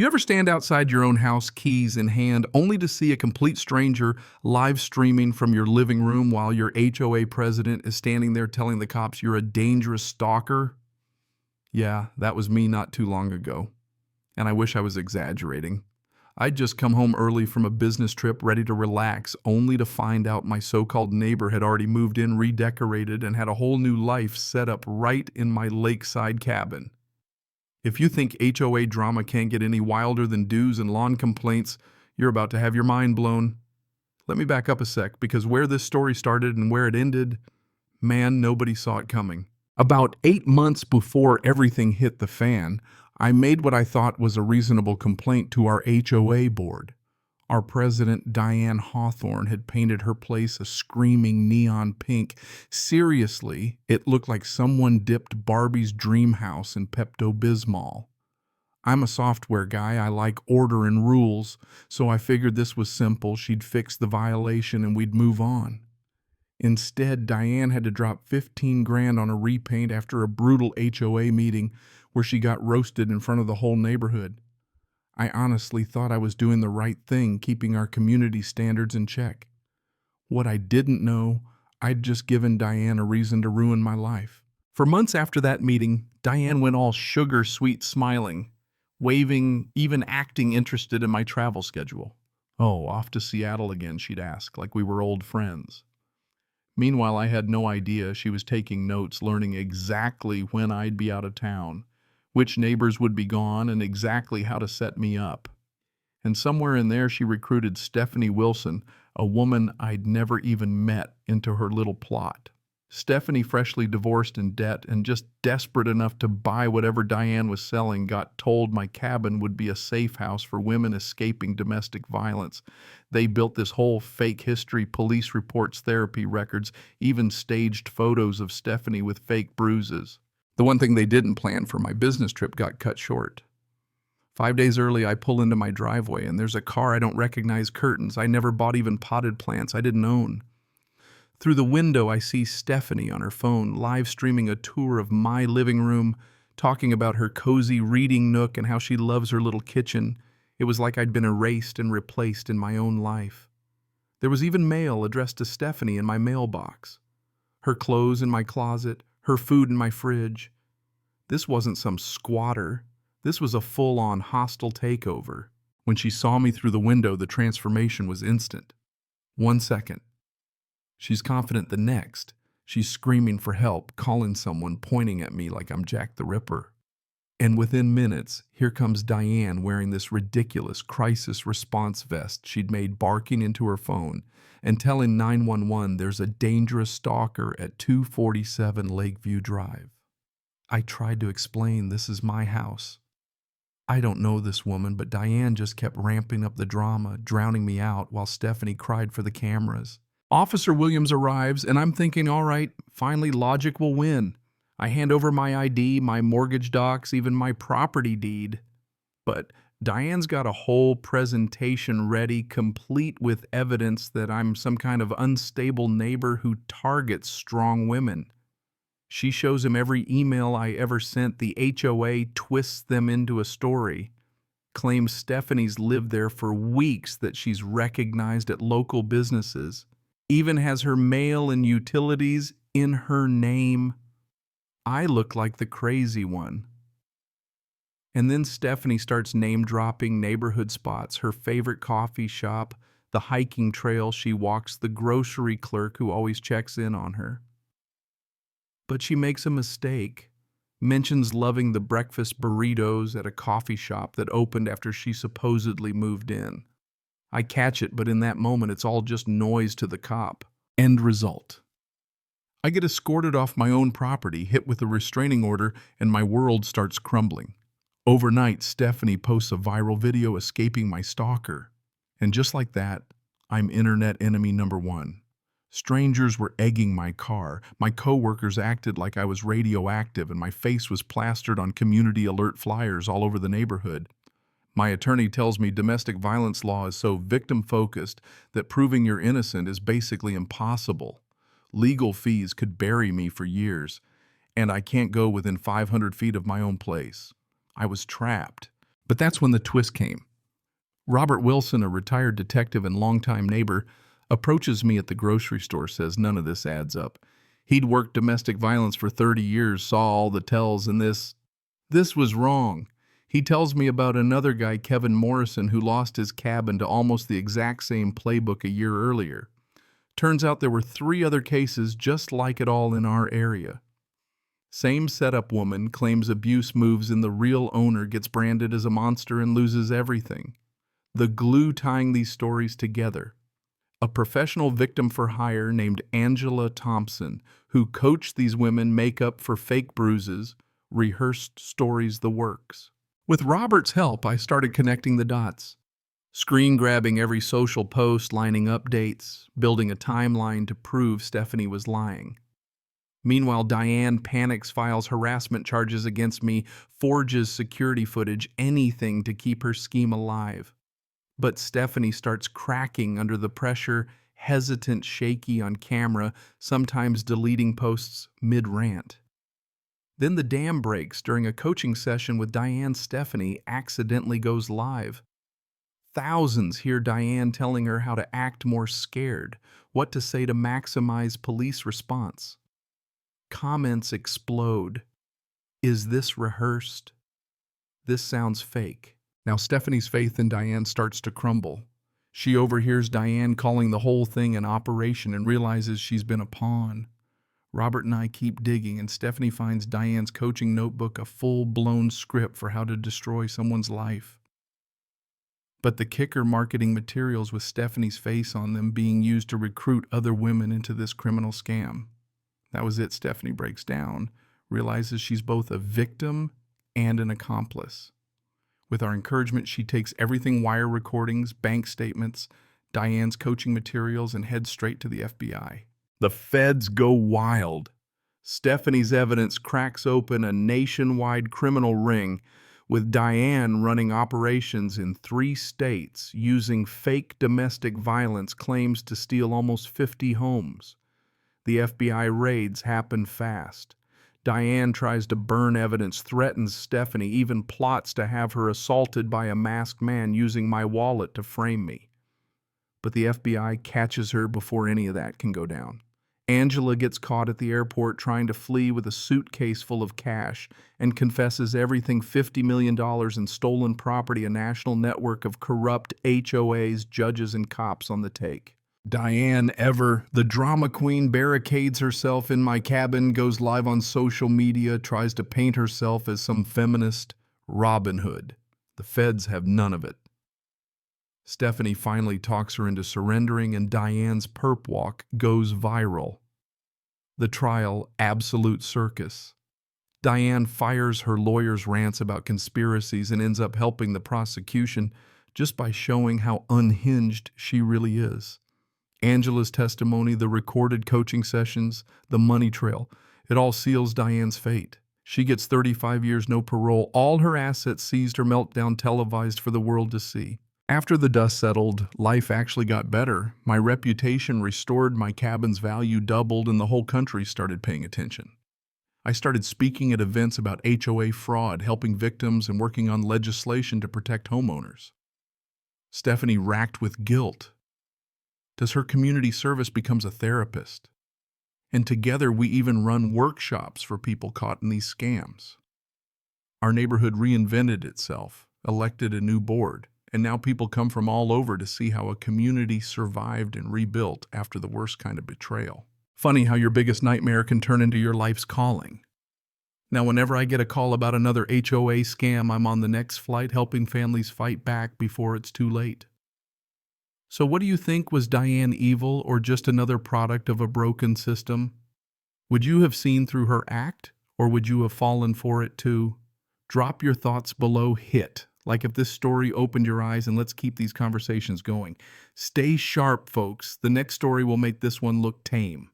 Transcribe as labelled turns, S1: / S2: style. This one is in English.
S1: You ever stand outside your own house, keys in hand, only to see a complete stranger live streaming from your living room while your HOA president is standing there telling the cops you're a dangerous stalker? Yeah, that was me not too long ago. And I wish I was exaggerating. I'd just come home early from a business trip ready to relax, only to find out my so-called neighbor had already moved in, redecorated, and had a whole new life set up right in my lakeside cabin. If you think HOA drama can't get any wilder than dues and lawn complaints, you're about to have your mind blown. Let me back up a sec, because where this story started and where it ended, man, nobody saw it coming. About 8 months before everything hit the fan, I made what I thought was a reasonable complaint to our HOA board. Our president, Diane Hawthorne, had painted her place a screaming neon pink. Seriously, it looked like someone dipped Barbie's dream house in Pepto-Bismol. I'm a software guy. I like order and rules, so I figured this was simple. She'd fix the violation and we'd move on. Instead, Diane had to drop 15 grand on a repaint after a brutal HOA meeting where she got roasted in front of the whole neighborhood. I honestly thought I was doing the right thing, keeping our community standards in check. What I didn't know, I'd just given Diane a reason to ruin my life. For months after that meeting, Diane went all sugar-sweet smiling, waving, even acting interested in my travel schedule. "Oh, off to Seattle again," she'd ask, like we were old friends. Meanwhile, I had no idea she was taking notes, learning exactly when I'd be out of town, which neighbors would be gone, and exactly how to set me up. And somewhere in there, she recruited Stephanie Wilson, a woman I'd never even met, into her little plot. Stephanie, freshly divorced, in debt, and just desperate enough to buy whatever Diane was selling, got told my cabin would be a safe house for women escaping domestic violence. They built this whole fake history, police reports, therapy records, even staged photos of Stephanie with fake bruises. The one thing they didn't plan for my business trip got cut short. 5 days early, I pull into my driveway, and there's a car I don't recognize, curtains. I never bought even potted plants I didn't own. Through the window, I see Stephanie on her phone, live streaming a tour of my living room, talking about her cozy reading nook and how she loves her little kitchen. It was like I'd been erased and replaced in my own life. There was even mail addressed to Stephanie in my mailbox. Her clothes in my closet, her food in my fridge. This wasn't some squatter. This was a full-on hostile takeover. When she saw me through the window, the transformation was instant. 1 second. She's confident the next. She's screaming for help, calling someone, pointing at me like I'm Jack the Ripper. And within minutes, here comes Diane wearing this ridiculous crisis response vest she'd made, barking into her phone and telling 911 there's a dangerous stalker at 247 Lakeview Drive. I tried to explain this is my house. I don't know this woman, but Diane just kept ramping up the drama, drowning me out while Stephanie cried for the cameras. Officer Williams arrives, and I'm thinking, all right, finally logic will win. I hand over my ID, my mortgage docs, even my property deed. But Diane's got a whole presentation ready, complete with evidence that I'm some kind of unstable neighbor who targets strong women. She shows him every email I ever sent. The HOA twists them into a story. Claims Stephanie's lived there for weeks, that she's recognized at local businesses. Even has her mail and utilities in her name. I look like the crazy one. And then Stephanie starts name-dropping neighborhood spots, her favorite coffee shop, the hiking trail she walks, the grocery clerk who always checks in on her. But she makes a mistake, mentions loving the breakfast burritos at a coffee shop that opened after she supposedly moved in. I catch it, but in that moment it's all just noise to the cop. End result. I get escorted off my own property, hit with a restraining order, and my world starts crumbling. Overnight, Stephanie posts a viral video escaping my stalker. And just like that, I'm internet enemy number 1. Strangers were egging my car. My coworkers acted like I was radioactive, and my face was plastered on community alert flyers all over the neighborhood. My attorney tells me domestic violence law is so victim-focused that proving you're innocent is basically impossible. Legal fees could bury me for years, and I can't go within 500 feet of my own place. I was trapped. But that's when the twist came. Robert Wilson, a retired detective and longtime neighbor, approaches me at the grocery store, says none of this adds up. He'd worked domestic violence for 30 years, saw all the tells, and this was wrong. He tells me about another guy, Kevin Morrison, who lost his cabin to almost the exact same playbook a year earlier. Turns out there were 3 other cases just like it all in our area. Same setup woman claims abuse moves and the real owner gets branded as a monster and loses everything. The glue tying these stories together. A professional victim for hire named Angela Thompson, who coached these women make up for fake bruises, rehearsed stories, the works. With Robert's help, I started connecting the dots. Screen grabbing every social post, lining up dates, building a timeline to prove Stephanie was lying. Meanwhile, Diane panics, files harassment charges against me, forges security footage, anything to keep her scheme alive. But Stephanie starts cracking under the pressure, hesitant, shaky on camera, sometimes deleting posts mid-rant. Then the dam breaks during a coaching session with Diane. Stephanie accidentally goes live. Thousands hear Diane telling her how to act more scared, what to say to maximize police response. Comments explode. Is this rehearsed? This sounds fake. Now Stephanie's faith in Diane starts to crumble. She overhears Diane calling the whole thing an operation and realizes she's been a pawn. Robert and I keep digging, and Stephanie finds Diane's coaching notebook, a full-blown script for how to destroy someone's life. But the kicker, marketing materials with Stephanie's face on them being used to recruit other women into this criminal scam. That was it. Stephanie breaks down, realizes she's both a victim and an accomplice. With our encouragement, she takes everything, wire recordings, bank statements, Diane's coaching materials, and heads straight to the FBI. The feds go wild. Stephanie's evidence cracks open a nationwide criminal ring, with Diane running operations in 3 states using fake domestic violence claims to steal almost 50 homes. The FBI raids happen fast. Diane tries to burn evidence, threatens Stephanie, even plots to have her assaulted by a masked man using my wallet to frame me. But the FBI catches her before any of that can go down. Angela gets caught at the airport trying to flee with a suitcase full of cash and confesses everything, $50 million in stolen property, a national network of corrupt HOAs, judges, and cops on the take. Diane, ever the drama queen, barricades herself in my cabin, goes live on social media, tries to paint herself as some feminist Robin Hood. The feds have none of it. Stephanie finally talks her into surrendering, and Diane's perp walk goes viral. The trial, absolute circus. Diane fires her lawyer's rants about conspiracies and ends up helping the prosecution just by showing how unhinged she really is. Angela's testimony, the recorded coaching sessions, the money trail, it all seals Diane's fate. She gets 35 years, no parole, all her assets seized, her meltdown televised for the world to see. After the dust settled, life actually got better. My reputation restored, my cabin's value doubled, and the whole country started paying attention. I started speaking at events about HOA fraud, helping victims, and working on legislation to protect homeowners. Stephanie racked with guilt. Does her community service becomes a therapist? And together we even run workshops for people caught in these scams. Our neighborhood reinvented itself, elected a new board, and now people come from all over to see how a community survived and rebuilt after the worst kind of betrayal. Funny how your biggest nightmare can turn into your life's calling. Now, whenever I get a call about another HOA scam, I'm on the next flight helping families fight back before it's too late. So what do you think? Was Diane evil or just another product of a broken system? Would you have seen through her act, or would you have fallen for it too? Drop your thoughts below. Hit like if this story opened your eyes, and let's keep these conversations going. Stay sharp, folks. The next story will make this one look tame.